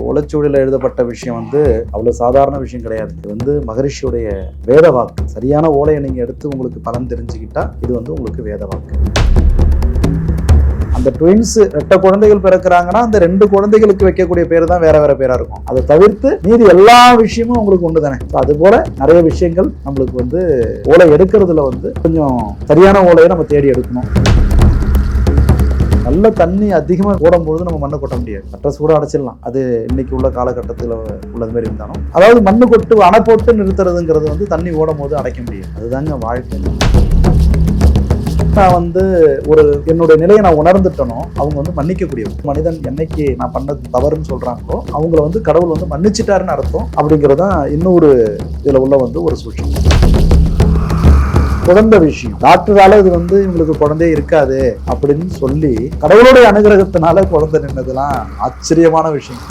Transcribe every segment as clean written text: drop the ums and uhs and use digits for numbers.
ஓலைச்சுவடியில் எழுதப்பட்ட விஷயம் அவ்வளவு சாதாரண விஷயம் கிடையாது. இது மகரிஷியுடைய வேத வாக்கு. சரியான ஓலையை நீங்க எடுத்து உங்களுக்கு பலன் தெரிஞ்சுக்கிட்டா இது உங்களுக்கு வேத வாக்கு. அந்த ட்வின்ஸ் 2 குழந்தைகள் பிறக்கிறாங்கன்னா அந்த 2 குழந்தைகளுக்கு வைக்கக்கூடிய பேர் தான் வேற வேற பேரா இருக்கும். அதை தவிர்த்து மீதி எல்லா விஷயமும் உங்களுக்கு ஒன்று தானே. அது போல நிறைய விஷயங்கள் நம்மளுக்கு ஓலை எடுக்கிறதுல கொஞ்சம் சரியான ஓலையை நம்ம தேடி எடுக்கணும். நல்ல தண்ணி அதிகமாக போடும்பொழுது நம்ம மண்ணை கொட்ட முடியாது. அட்ரஸ் கூட அடைச்சிடலாம். அது இன்னைக்கு உள்ள காலகட்டத்தில் உள்ளது மாதிரி இருந்தாலும், அதாவது மண்ணு கொட்டு அணை போட்டு நிறுத்துறதுங்கிறது தண்ணி ஓடும் போது அடைக்க முடியாது. அதுதாங்க வாழ்க்கை. நான் என்னுடைய நிலையை நான் உணர்ந்துட்டனோ அவங்க மன்னிக்கக்கூடியவர். மனிதன் என்னைக்கு நான் பண்ணது தவறுன்னு சொல்றாங்களோ அவங்கள கடவுள் மன்னிச்சிட்டாருன்னு அர்த்தம். அப்படிங்கிறதான் இன்னொரு இதுல உள்ள ஒரு சூழ்ச்சி. குழந்தை விஷயம் டாக்டரால இது இவங்களுக்கு குழந்தையே இருக்காது அப்படின்னு சொல்லி கடவுளுடைய அனுகிரகத்தினால குழந்தை நின்னதுலாம் ஆச்சரியமான விஷயம்.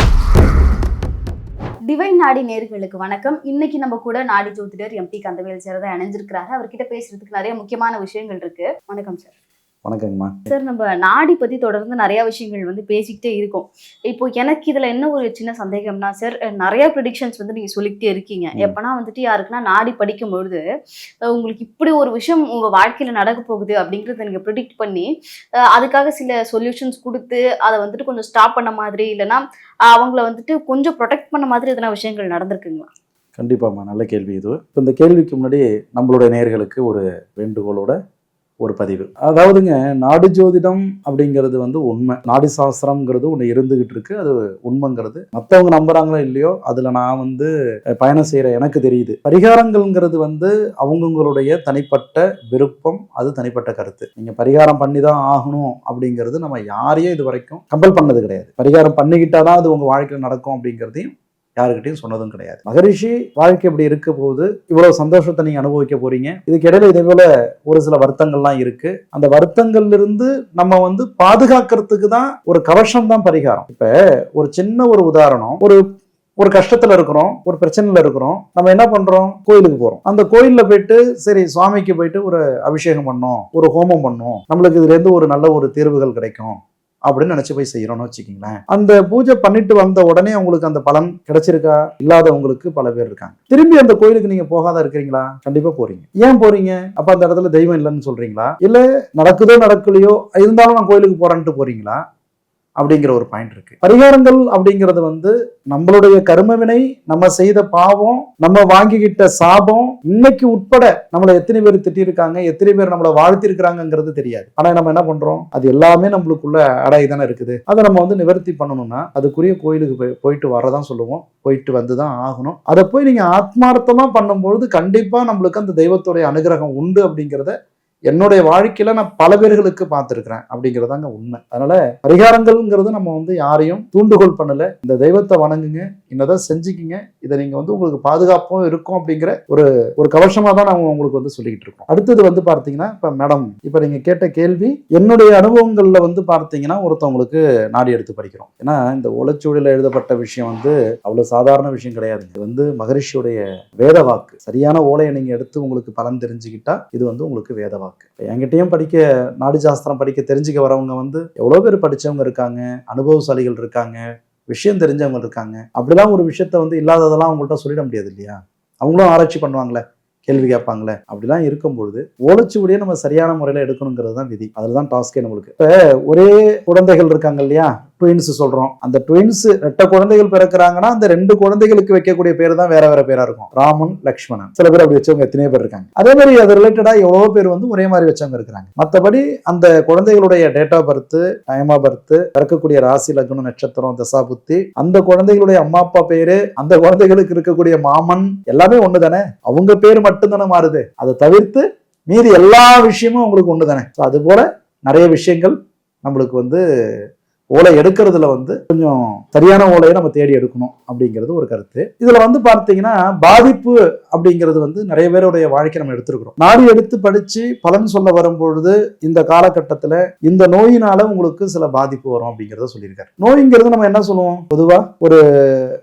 டிவைன் நாடி நேர்களுக்கு வணக்கம். இன்னைக்கு நம்ம கூட நாடி ஜோதிடர் எம்.டி. கந்தவேல் சார் தான் இணைஞ்சிருக்கிறாரு. அவர்கிட்ட பேசுறதுக்கு நிறைய முக்கியமான விஷயங்கள் இருக்கு. வணக்கம் சார். வணக்கங்கம்மா. சார், நம்ம நாடி பத்தி தொடர்ந்து நிறைய விஷயங்கள் பேசிக்கிட்டே இருக்கோம். இப்போ எனக்கு இதுல என்ன ஒரு சின்ன சந்தேகம்னா சார், நிறைய ப்ரெடிக்ஷன்ஸ் நீங்க சொல்லிக்கிட்டே இருக்கீங்க. எப்பனா யாருக்குன்னா நாடி படிக்கும் பொழுது உங்களுக்கு இப்படி ஒரு விஷயம் உங்க வாழ்க்கையில நடக்க போகுது அப்படிங்கறத நீங்க ப்ரெடிக்ட் பண்ணி அதுக்காக சில சொல்யூஷன்ஸ் கொடுத்து அதை கொஞ்சம் ஸ்டாப் பண்ண மாதிரி, இல்லைன்னா அவங்கள கொஞ்சம் ப்ரொடெக்ட் பண்ண மாதிரி எதனா விஷயங்கள் நடந்திருக்குங்களா? கண்டிப்பாம்மா, நல்ல கேள்வி இது. இப்போ இந்த கேள்விக்கு முன்னாடி நம்மளுடைய நேயர்களுக்கு ஒரு வேண்டுகோளோட ஒரு பதிவு. அதாவதுங்க, நாடி ஜோதிடம் அப்படிங்கிறது உண்மை. நாடி சாஸ்திரம்ங்கிறது ஒன்று இருந்துகிட்டு இருக்கு. அது உண்மைங்கிறது மற்றவங்க நம்புறாங்களோ இல்லையோ அதுல நான் பயணம் செய்யற எனக்கு தெரியுது. பரிகாரங்கள்ங்கிறது அவங்கவுங்களுடைய தனிப்பட்ட விருப்பம், அது தனிப்பட்ட கருத்து. நீங்க பரிகாரம் பண்ணி தான் ஆகணும் அப்படிங்கிறது நம்ம யாரையும் இது வரைக்கும் கம்பல் பண்ணது கிடையாது. பரிகாரம் பண்ணிக்கிட்டாதான் அது உங்க வாழ்க்கையில் நடக்கும் அப்படிங்கிறதையும் யாருக்கிட்டையும் சொன்னதும் கிடையாது. மகரிஷி வாழ்க்கை இப்படி இருக்க போது இவ்வளவு சந்தோஷத்தை நீங்க அனுபவிக்க போறீங்க. இதுக்கு இடையில இதே போல ஒரு சில வருத்தங்கள்லாம் இருக்கு. அந்த வருத்தங்கள்ல இருந்து நம்ம பாதுகாக்கிறதுக்கு தான் ஒரு கவசம் தான் பரிகாரம். இப்ப ஒரு சின்ன ஒரு உதாரணம், ஒரு கஷ்டத்துல இருக்கிறோம், ஒரு பிரச்சனையில இருக்கிறோம். நம்ம என்ன பண்றோம்? கோயிலுக்கு போறோம். அந்த கோயில்ல போயிட்டு சரி சுவாமிக்கு போயிட்டு ஒரு அபிஷேகம் பண்ணோம், ஒரு ஹோமம் பண்ணோம், நம்மளுக்கு இதுல இருந்து ஒரு நல்ல ஒரு தீர்வுகள் கிடைக்கும் அப்படின்னு நினைச்சு போய் செய்யறோம்னு வச்சுக்கீங்களேன். அந்த பூஜை பண்ணிட்டு வந்த உடனே உங்களுக்கு அந்த பலன் கிடைச்சிருக்கா? இல்லாதவங்களுக்கு பல பேர் இருக்காங்க. திரும்பி அந்த கோயிலுக்கு நீங்க போகாத இருக்கிறீங்களா? கண்டிப்பா போறீங்க. ஏன் போறீங்க? அப்ப அந்த இடத்துல தெய்வம் இல்லைன்னு சொல்றீங்களா? இல்ல நடக்குதோ நடக்கலையோ இருந்தாலும் நான் கோயிலுக்கு போறேன்ட்டு போறீங்களா? அப்படிங்கிற ஒரு பாயிண்ட் இருக்கு. பரிகாரங்கள் அப்படிங்கிறது நம்மளுடைய கர்மவினை, நம்ம செய்த பாவம், நம்ம வாங்கிக்கிட்ட சாபம், இன்னைக்கு உட்பட நம்மளை எத்தனை பேர் திட்டிருக்காங்க, எத்தனை பேர் நம்மளை வாழ்த்தி இருக்கிறாங்கிறது தெரியாது. ஆனா நம்ம என்ன பண்றோம்? அது எல்லாமே நம்மளுக்குள்ள அடாய் தானே இருக்குது. அதை நம்ம நிவர்த்தி பண்ணணும்னா அதுக்குரிய கோயிலுக்கு போயிட்டு வரதான் சொல்லுவோம். போயிட்டு வந்துதான் ஆகணும். அதை போய் நீங்க ஆத்மார்த்தமா பண்ணும்பொழுது கண்டிப்பா நம்மளுக்கு அந்த தெய்வத்துடைய அனுகிரகம் உண்டு அப்படிங்கிறத என்னுடைய வாழ்க்கையில நான் பல பேர்களுக்கு பார்த்துருக்கிறேன். அப்படிங்கிறதாங்க உண்மை. அதனால பரிகாரங்கள்ங்கிறது நம்ம யாரையும் தூண்டுகோல் பண்ணல. இந்த தெய்வத்தை வணங்குங்க, இன்னதான் செஞ்சுக்கிங்க. இதை நீங்க உங்களுக்கு பாதுகாப்பும் இருக்கும் அப்படிங்கிற ஒரு கவசமா தான் நாம உங்களுக்கு சொல்லிக்கிட்டு இருக்கோம். அடுத்தது பார்த்தீங்கன்னா, இப்ப மேடம் இப்ப நீங்க கேட்ட கேள்வி, என்னுடைய அனுபவங்கள்ல பார்த்தீங்கன்னா ஒருத்தவங்களுக்கு நாடி எடுத்து படிக்கிறோம். ஏன்னா இந்த ஓலைச்சுவடியில் எழுதப்பட்ட விஷயம் அவ்வளவு சாதாரண விஷயம் கிடையாது. இது மகரிஷியுடைய வேத வாக்கு. சரியான ஓலையை நீங்க எடுத்து உங்களுக்கு பலன் தெரிஞ்சுக்கிட்டா இது உங்களுக்கு வேத வாக்கு. என்கிட்டயும் படிக்க நாடி சாஸ்திரம் படிக்க தெரிஞ்சுக்க வரவங்க எவ்வளவு பேர் படிச்சவங்க இருக்காங்க, அனுபவசாலிகள் இருக்காங்க, விஷயம் தெரிஞ்சவங்க இருக்காங்க. அப்படிலாம் ஒரு விஷயத்த இல்லாததெல்லாம் அவங்கள்ட்ட சொல்லிட முடியாது இல்லையா? அவங்களும் ஆராய்ச்சி பண்ணுவாங்களே, கேள்வி கேட்பாங்களே. அப்படிலாம் இருக்கும்பொழுது ஓலைச்சுவடியை நம்ம சரியான முறையில எடுக்கணுங்கிறது தான் விதி. அதுதான் டாஸ்கே நம்மளுக்கு. இப்ப ஒரே குழந்தைகள் இருக்காங்க இல்லையா, ட்வின்ஸ் சொல்றோம். அந்த ட்வின்ஸ் 2 குழந்தைகள் பிறக்கிறாங்கன்னா அந்த 2 குழந்தைகளுக்கு வைக்கக்கூடிய பேர் தான் வேற வேற பேரா இருக்கும். ராமன், லக்ஷ்மணன். சில பேர் அப்படி வச்சவங்க எத்தனையோ பேர் இருக்காங்க. அதே மாதிரி அது ரிலேட்டடா எவ்வளவோ பேர் ஒரே மாதிரி வச்சவங்க இருக்கிறாங்க. மற்றபடி அந்த குழந்தைகளுடைய date of birth, time of birth, பிறக்கக்கூடிய ராசி, லக்னம், நட்சத்திரம், தசா புத்தி, அந்த குழந்தைகளுடைய அம்மா அப்பா பேரு, அந்த குழந்தைகளுக்கு இருக்கக்கூடிய மாமன் எல்லாமே ஒண்ணு தானே. அவங்க பேர் மட்டும் தானே மாறுது. அதை தவிர்த்து மீதி எல்லா விஷயமும் உங்களுக்கு ஒண்ணு தானே. அது போல நிறைய விஷயங்கள் நம்மளுக்கு ஓலை எடுக்கிறதுல கொஞ்சம் சரியான ஓலையை நம்ம தேடி எடுக்கணும் அப்படிங்கிறது ஒரு கருத்து. இதுல பார்த்தீங்கன்னா பாதிப்பு அப்படிங்கிறது நிறைய பேருடைய வாழ்க்கை நம்ம எடுத்திருக்கிறோம். நாடி எடுத்து படிச்சு பலன் சொல்ல வரும்பொழுது இந்த காலகட்டத்துல இந்த நோயினால உங்களுக்கு சில பாதிப்பு வரும் அப்படிங்கிறத சொல்லியிருக்காரு. நோய்ங்கிறது நம்ம என்ன சொல்லுவோம்? பொதுவா ஒரு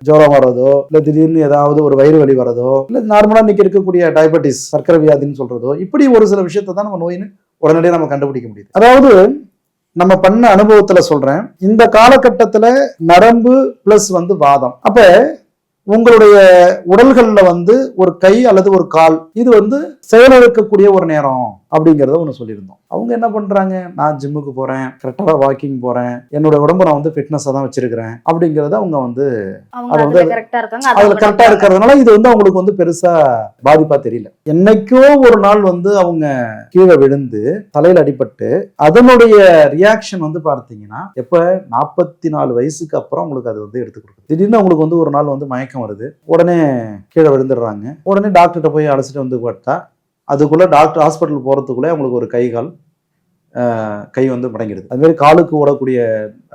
ஜுரம் வரதோ, இல்ல திடீர்னு ஏதாவது ஒரு வயிறு வலி வரதோ, இல்ல நார்மலா இன்னைக்கு இருக்கக்கூடிய டயபெட்டிஸ், சர்க்கரை வியாதின்னு சொல்றதோ, இப்படி ஒரு சில விஷயத்தை தான் நம்ம நோயின்னு உடனடியாக நம்ம கண்டுபிடிக்க முடியுது. அதாவது நம்ம பண்ண அனுபவத்துல சொல்றேன். இந்த காலகட்டத்துல நரம்பு பிளஸ் வந்து வாதம். அப்ப உங்களுடைய உடல்கள்ல வந்து ஒரு கை அல்லது ஒரு கால் இது வந்து செயலிழக்கக்கூடிய ஒரு நேரம் அப்படிங்கிறத ஒன்று சொல்லியிருந்தோம். அவங்க என்ன பண்றாங்க, நான் ஜிம்முக்கு போறேன், கரெக்டாக வாக்கிங் போறேன், என்னோட உடம்பு நான் வந்து ஃபிட்னஸாக தான் வச்சிருக்கிறேன் அப்படிங்கிறத அவங்க வந்து அதை வந்து அதுல கரெக்டா இருக்கிறதுனால இது வந்து அவங்களுக்கு வந்து பெருசா பாதிப்பா தெரியல. என்னைக்கோ ஒரு நாள் வந்து அவங்க கீழே விழுந்து தலையில அடிபட்டு அதனுடைய ரியாக்ஷன் வந்து பார்த்தீங்கன்னா எப்ப 44 வயசுக்கு அப்புறம் உங்களுக்கு அது வந்து எடுத்து கொடுக்கும். திடீர்னு அவங்களுக்கு வந்து ஒரு நாள் வந்து மயக்கம் வருது, உடனே கீழே விழுந்துடுறாங்க, உடனே டாக்டர்கிட்ட போய் அழைச்சிட்டு வந்து பார்த்தா அதுக்குள்ள டாக்டர் ஹாஸ்பிட்டல் போறதுக்குள்ளே அவங்களுக்கு ஒரு கை வந்து முடங்கிடுது. அது மாதிரி காலுக்கு ஓடக்கூடிய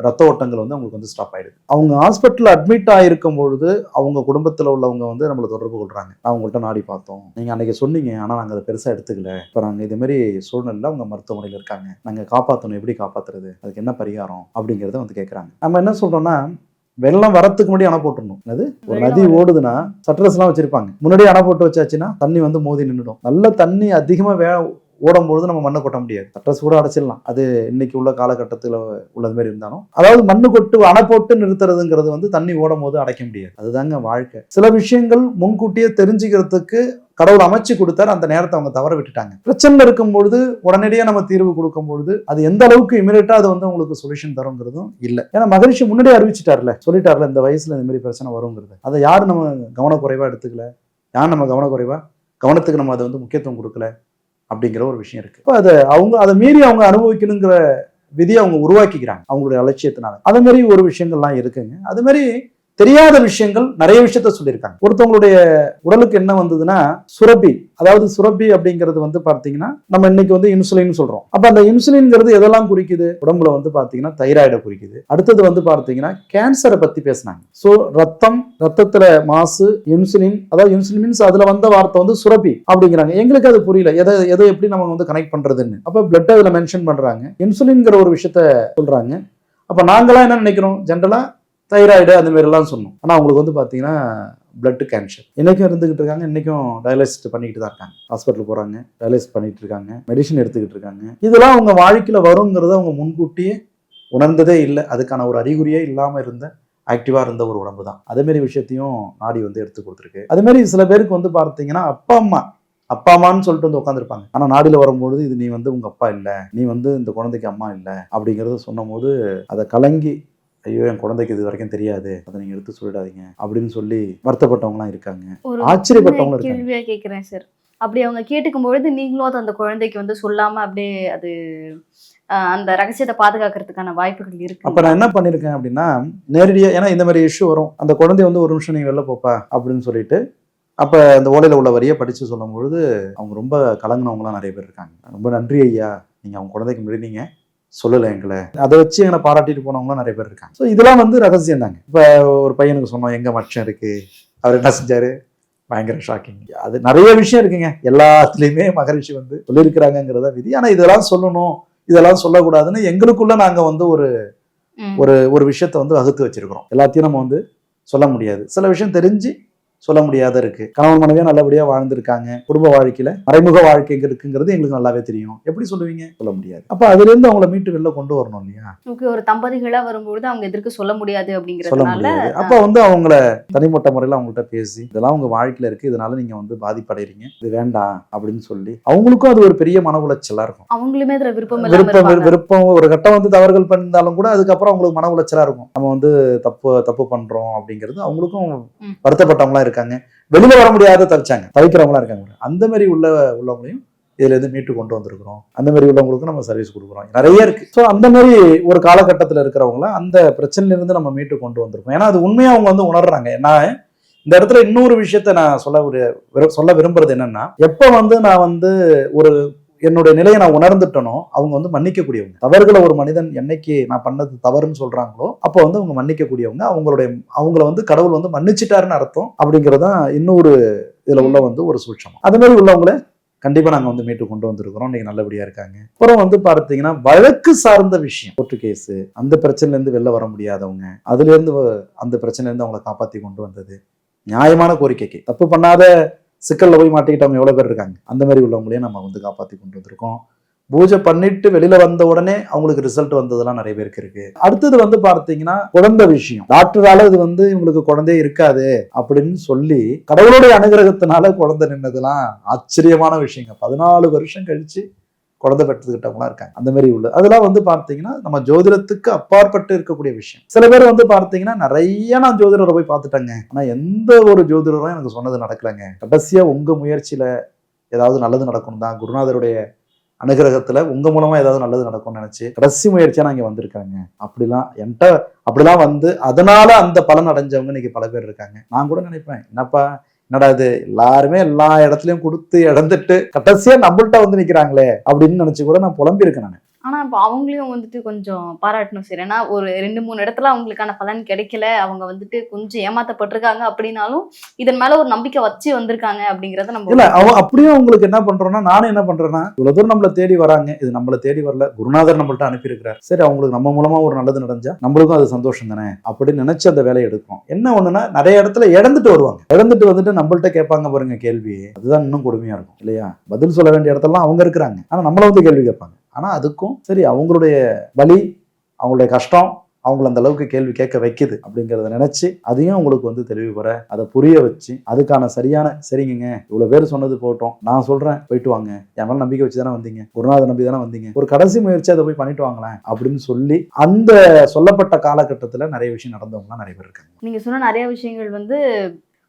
ரத்த ஓட்டங்கள் வந்து அவங்களுக்கு வந்து ஸ்டாப் ஆயிடுது. அவங்க ஹாஸ்பிட்டல் அட்மிட் ஆகிருக்கும் பொழுது அவங்க குடும்பத்தில் உள்ளவங்க வந்து நம்மளை தொடர்பு கொள்றாங்க. நான் உங்கள்கிட்ட நாடி பார்த்தோம், நீங்க அன்னைக்கு சொன்னீங்க, ஆனா நாங்கள் அதை பெருசா எடுத்துக்கல, இப்போ நாங்கள் இதே மாதிரி சூழ்நிலையில் அவங்க மருத்துவமனையில் இருக்காங்க, நாங்கள் காப்பாற்றணும், எப்படி காப்பாத்துறது, அதுக்கு என்ன பரிகாரம் அப்படிங்கிறத வந்து கேட்குறாங்க. நம்ம என்ன சொல்றோம்னா, வெள்ளம் வரத்துக்கு முன்னாடி அணை போட்டுடணும். அது ஒரு நதி ஓடுதுன்னா சட்ரஸ் எல்லாம் வச்சிருப்பாங்க, முன்னாடி அணை போட்டு வச்சாச்சுன்னா தண்ணி வந்து மோதி நின்றுடும். நல்ல தண்ணி அதிகமா ஓடும்பொழுது நம்ம மண்ணை கொட்ட முடியாது, சட்ரஸ் கூட அடைச்சிடலாம். அது இன்னைக்கு உள்ள காலகட்டத்தில் உள்ளது மாதிரி இருந்தாலும், அதாவது மண்ணு கொட்டு அணை போட்டு நிறுத்துறதுங்கிறது வந்து தண்ணி ஓடும் போது அடைக்க முடியாது. அதுதாங்க வாழ்க்கை. சில விஷயங்கள் முன்கூட்டியே தெரிஞ்சுக்கிறதுக்கு கடவுள் அமைச்சு கொடுத்தாரு, அந்த நேரத்தை அவங்க தவற விட்டுட்டாங்க. பிரச்சனை இருக்கும் பொழுது உடனடியாக நம்ம தீர்வு கொடுக்கும் பொழுது அது எந்த அளவுக்கு இமீடியட்டா அது வந்து உங்களுக்கு சொல்யூஷன் தருங்கிறதும் இல்லை. ஏன்னா மகரிஷி முன்னாடியே அறிவிச்சிட்டார்ல, சொல்லிட்டார்ல இந்த வயசுல இந்த மாதிரி பிரச்சனை வருங்கிறது. அதை யாரும் நம்ம கவனக்குறைவா எடுத்துக்கல, யார் நம்ம கவனத்துக்கு நம்ம அதை வந்து முக்கியத்துவம் கொடுக்கல அப்படிங்கிற ஒரு விஷயம் இருக்கு. இப்போ அதை மீறி அவங்க அனுபவிக்கணுங்கிற விதியை அவங்க உருவாக்கிக்கிறாங்க அவங்களுடைய அலட்சியத்தினால. அது மாதிரி ஒரு விஷயங்கள்லாம் இருக்குங்க. அது மாதிரி தெரியாத விஷயங்கள் நிறைய விஷயத்த சொல்லியிருக்காங்க. ஒருத்தவங்களுடைய உடலுக்கு என்ன வந்ததுன்னா சுரப்பி, அதாவது சுரப்பி அப்படிங்கிறது வந்து பார்த்தீங்கன்னா நம்ம இன்னைக்கு வந்து இன்சுலின் சொல்றோம். அப்ப அந்த இன்சுலின்ங்கிறது எதெல்லாம் குறிக்குது, உடம்புல வந்து பார்த்தீங்கன்னா தைராய்டை குறிக்குது. அடுத்தது வந்து பார்த்தீங்கன்னா கேன்சரை பத்தி பேசினாங்க. ஸோ ரத்தத்துல மாசு, இன்சுலின், அதாவது இன்சுலின் மீன்ஸ் அதுல வந்த வார்த்தை வந்து சுரப்பி அப்படிங்கிறாங்க. எங்களுக்கு அது புரியல, எதை எப்படி நம்ம வந்து கனெக்ட் பண்றதுன்னு. அப்ப பிளட் அதுல மென்ஷன் பண்றாங்க, இன்சுலின்ங்கிற ஒரு விஷயத்த சொல்றாங்க. அப்ப நாங்களாம் என்ன நினைக்கிறோம், ஜென்ரலா தைராய்டு அந்த மாதிரி எல்லாம் சொன்னோம். ஆனால் அவங்களுக்கு வந்து பார்த்தீங்கன்னா பிளட் கேன்சர் இன்னைக்கும் இருந்துகிட்டு இருக்காங்க, இன்னைக்கும் டயாலிசிஸ் பண்ணிக்கிட்டு தான் இருக்காங்க, ஹாஸ்பிட்டல் போறாங்க, டயாலிசிஸ் பண்ணிட்டு இருக்காங்க, மெடிசன் எடுத்துக்கிட்டு இருக்காங்க. இதெல்லாம் அவங்க வாழ்க்கையில வருங்கிறத அவங்க முன்கூட்டியே உணர்ந்ததே இல்லை. அதுக்கான ஒரு அறிகுறியே இல்லாமல் இருந்த ஆக்டிவா இருந்த ஒரு உடம்பு தான். அதே மாதிரி விஷயத்தையும் நாடி வந்து எடுத்து கொடுத்துருக்கு. அதே மாதிரி சில பேருக்கு வந்து பார்த்தீங்கன்னா அப்பா அம்மான்னு சொல்லிட்டு வந்து உட்காந்துருப்பாங்க. ஆனா நாடியில் வரும்பொழுது இது நீ வந்து உங்க அப்பா இல்லை, நீ வந்து இந்த குழந்தைக்கு அம்மா இல்லை அப்படிங்கிறத சொன்னும் போது அதை கலங்கி, ஐயோ என் குழந்தைக்கு இது வரைக்கும் தெரியாது, அதை நீங்க எடுத்து சொல்லிடாதீங்க அப்படின்னு சொல்லி வருத்தப்பட்டவங்களாம் இருக்காங்க, ஆச்சரியப்பட்டவங்களும் இருக்காங்க. கேள்வியா கேட்கிறேன் சார், அப்படி அவங்க கேட்டுக்கும் பொழுது நீங்களும் அது அந்த குழந்தைக்கு வந்து சொல்லாம அப்படியே அது அந்த ரகசியத்தை பாதுகாக்கிறதுக்கான வாய்ப்புகள் இருக்கு. அப்ப நான் என்ன பண்ணிருக்கேன் அப்படின்னா, நேரடியா, ஏன்னா இந்த மாதிரி இஷ்யூ வரும், அந்த குழந்தை வந்து ஒரு நிமிஷம் நீங்க வெளில போப்பா அப்படின்னு சொல்லிட்டு அப்ப அந்த ஓலையில உள்ள வரியை படிச்சு சொல்லும் பொழுது அவங்க ரொம்ப கலங்கினவங்களாம் நிறைய பேர் இருக்காங்க. ரொம்ப நன்றி ஐயா, நீங்க அவங்க குழந்தைக்கு முன்னாடி நீங்க சொல்லலை எங்களை, அதை வச்சு எங்களை பாராட்டிட்டு போனவங்களும் நிறைய பேர் இருக்காங்க. ஸோ இதெல்லாம் வந்து ரகசியம் தாங்க. இப்போ ஒரு பையனுக்கு சொன்னோம் எங்க மச்சம் இருக்கு, அவர் என்ன செஞ்சாரு, பயங்கர ஷாக்கிங். அது நிறைய விஷயம் இருக்குங்க, எல்லாத்துலேயுமே மகரிஷி வந்து சொல்லியிருக்கிறாங்கிறத விதி. ஆனால் இதெல்லாம் சொல்லணும், இதெல்லாம் சொல்லக்கூடாதுன்னு எங்களுக்குள்ள நாங்கள் வந்து ஒரு விஷயத்த வந்து வகுத்து வச்சிருக்கிறோம். எல்லாத்தையும் நம்ம வந்து சொல்ல முடியாது, சில விஷயம் தெரிஞ்சு சொல்ல முடியாத இருக்கு. கணவன் மனைவியா நல்லபடியா வாழ்ந்திருக்காங்க, குடும்ப வாழ்க்கையில மறைமுக வாழ்க்கை இருக்குங்கிறது எங்களுக்கு நல்லாவே தெரியும். எப்படி சொல்லுவீங்க, சொல்ல முடியாது. அப்ப அதுல இருந்து அவங்கள மீட்டு வெளில கொண்டு வரணும் இல்லையா. ஒரு தம்பதிகளா வரும்போது அவங்க எதிர்க்கு சொல்ல முடியாது அப்படிங்கிறதுனால அப்ப வந்து அவங்கள தனிப்பட்ட முறையில அவங்கள்ட்ட பேசி இதெல்லாம் உங்க வாழ்க்கையில இருக்கு, இதனால நீங்க வந்து பாதிப்படைறீங்க, இது வேண்டாம் அப்படின்னு சொல்லி அவங்களுக்கும் அது ஒரு பெரிய மன உளைச்சலா இருக்கும். அவங்களுமே அதுல விருப்பம் ஒரு கட்டம் வந்து தவறுகள் பண்ணிருந்தாலும் கூட அதுக்கப்புறம் அவங்களுக்கு மன உளைச்சலா இருக்கும். நம்ம வந்து தப்பு பண்றோம் அப்படிங்கிறது அவங்களுக்கும் வருத்தப்பட்டவங்களா இருக்காங்க, வெளியில வர முடியாத தவிக்கிறவங்களா இருக்காங்க. அந்த மாதிரி உள்ளவங்களையும் இதுல இருந்து மீட்டு கொண்டு வந்திருக்கிறோம். அந்த மாதிரி உள்ளவங்களுக்கும் நம்ம சர்வீஸ் கொடுக்குறோம், நிறைய இருக்கு. ஸோ அந்த மாதிரி ஒரு காலகட்டத்தில் இருக்கிறவங்கள அந்த பிரச்சனையில இருந்து நம்ம மீட்டு கொண்டு வந்திருக்கோம். ஏன்னா அது உண்மையா அவங்க வந்து உணர்றாங்க. நான் இந்த இடத்துல இன்னொரு விஷயத்த நான் சொல்ல விரும்புறது என்னன்னா, எப்ப வந்து நான் வந்து என்னுடைய நிலையை நான் உணர்ந்துட்டனோ அவங்க வந்து மன்னிக்கக்கூடியவங்க. தவறுகளை ஒரு மனிதன் என்னைக்கு நான் பண்ணது தவறுன்னு சொல்றாங்களோ அப்போ வந்து அவங்க மன்னிக்கக்கூடியவங்க, அவங்கள வந்து கடவுள் வந்து மன்னிச்சிட்டாருன்னு அர்த்தம் அப்படிங்கிறதான் இன்னொரு இதுல உள்ள வந்து ஒரு சூட்சம். அது மாதிரி உள்ளவங்கள கண்டிப்பா நாங்க வந்து மீட்டு கொண்டு வந்திருக்கிறோம், இன்னைக்கு நல்லபடியா இருக்காங்க. அப்புறம் வந்து பார்த்தீங்கன்னா வழக்கு சார்ந்த விஷயம், கோர்ட்டு கேஸ், அந்த பிரச்சனைல இருந்து வெளில வர முடியாதவங்க, அதுல இருந்து அந்த பிரச்சனைல இருந்து அவங்களை காப்பாத்தி கொண்டு வந்தது, நியாயமான கோரிக்கைக்கு தப்பு பண்ணாத சிக்கல்ல போய் மாட்டிக்கிட்டவங்க எவ்வளவு பேர் இருக்காங்க, அந்த மாதிரி உள்ளவங்களையும் நம்ம வந்து காப்பாற்றி கொண்டு வந்திருக்கோம். பூஜை பண்ணிட்டு வெளியில வந்த உடனே அவங்களுக்கு ரிசல்ட் வந்ததெல்லாம் நிறைய பேருக்கு இருக்கு. அடுத்தது வந்து பார்த்தீங்கன்னா குழந்தை விஷயம். டாக்டரால இது வந்து இவங்களுக்கு குழந்தையே இருக்காது அப்படின்னு சொல்லி கடவுளுடைய அனுகிரகத்தினால குழந்தை நின்னதெல்லாம் ஆச்சரியமான விஷயங்க. 14 வருஷம் கழிச்சு குழந்தை பெற்றுக்கிட்டவங்களாம் இருக்காங்க. அந்த மாதிரி உள்ள அதெல்லாம் வந்து பார்த்தீங்கன்னா நம்ம ஜோதிடத்துக்கு அப்பாற்பட்டு இருக்கக்கூடிய விஷயம். சில பேர் வந்து பார்த்தீங்கன்னா நிறைய நான் ஜோதிடரை போய் பார்த்துட்டேங்க, ஆனா எந்த ஒரு ஜோதிடரும் எனக்கு சொன்னது நடக்கலைங்க. கடைசியா உங்க முயற்சியில ஏதாவது நல்லது நடக்கும் தான், குருநாதருடைய அனுகிரகத்துல உங்க மூலமா ஏதாவது நல்லது நடக்கும்னு நினைச்சு கடைசி முயற்சியா நான் இங்க வந்திருக்காங்க. அப்படிலாம் வந்து அதனால அந்த பலன் அடைஞ்சவங்க இன்னைக்கு பல பேர் இருக்காங்க. நான் கூட நினைப்பேன், என்னடா இது எல்லாருமே எல்லா இடத்துலயும் கொடுத்து இழந்துட்டு கடைசியா நம்மள்ட்ட வந்து நிக்கிறாங்களே அப்படின்னு நினைச்சு கூட நான் புலம்பி இருக்கேன் நான். ஆனா இப்ப அவங்களையும் வந்துட்டு கொஞ்சம் பாராட்டணும் சார். ஏன்னா ஒரு 2-3 இடத்துல அவங்களுக்கான பலன் கிடைக்கல, அவங்க வந்துட்டு கொஞ்சம் ஏமாத்தப்பட்டிருக்காங்க அப்படின்னாலும் இதன் மேல ஒரு நம்பிக்கை வச்சு வந்திருக்காங்க அப்படிங்கறத நம்ம இல்ல அப்படியே அவங்களுக்கு என்ன பண்றோம்னா, நானும் என்ன பண்றேன்னா இவ்வளவு தூரம் நம்மள தேடி வராங்க, இது நம்மள தேடி வரல, குருநாதர் நம்மள்ட்ட அனுப்பி இருக்கிறார், சரி அவங்களுக்கு நம்ம மூலமா ஒரு நல்லது நடந்தா நம்மளுக்கும் அது சந்தோஷம் தானே அப்படின்னு நினைச்சு அந்த வேலையை எடுக்கிறோம். என்ன ஒண்ணுன்னா நிறைய இடத்துல இழந்துட்டு வருவாங்க, இழந்துட்டு வந்துட்டு நம்மள்ட்ட கேட்பாங்க பாருங்க கேள்வி, அதுதான் இன்னும் கொடுமையா இருக்கும் இல்லையா? பதில் சொல்ல வேண்டிய இடத்துல அவங்க இருக்கிறாங்க, ஆனா நம்மள வந்து கேள்வி கேட்பாங்க. ஆனா அதுக்கும் சரி அவங்களுடைய வலி, அவங்களுடைய கஷ்டம் அவங்கள அந்த அளவுக்கு கேள்வி கேட்க வைக்குது அப்படிங்கிறத நினைச்சு அதையும் அவங்களுக்கு வந்து தெளிவு பெற அதை புரிய வச்சு அதுக்கான சரிங்க இவ்வளவு பேர் சொன்னது போட்டோம், நான் சொல்றேன் போயிட்டு வாங்க, என் மேல நம்பிக்கை வச்சு தானே வந்தீங்க, குருநாதர் நம்பி தானே வந்தீங்க, ஒரு கடைசி முயற்சி அதை போய் பண்ணிட்டு வாங்களேன் அப்படின்னு சொல்லி அந்த சொல்லப்பட்ட காலகட்டத்துல நிறைய விஷயம் நடந்தவங்கலாம் நிறைய பேர் இருக்காங்க. நீங்க சொன்ன நிறைய விஷயங்கள் வந்து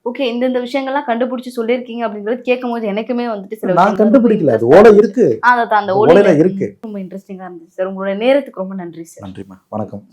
ஓகே, இந்த விஷயங்கள்லாம் கண்டுபிடிச்சு சொல்லியிருக்கீங்க அப்படிங்கிறது கேட்கும் போது எனக்குமே வந்துட்டு சில நான் கண்டுபிடிக்கல, அது ஓலை இருக்கு, அதான் அந்த ஓலையில இருக்கு. ரொம்ப இன்ட்ரெஸ்டிங்கா இருந்துச்சு சார். உங்களுடைய நேரத்துக்கு ரொம்ப நன்றி சார். நன்றிமா, வணக்கம்.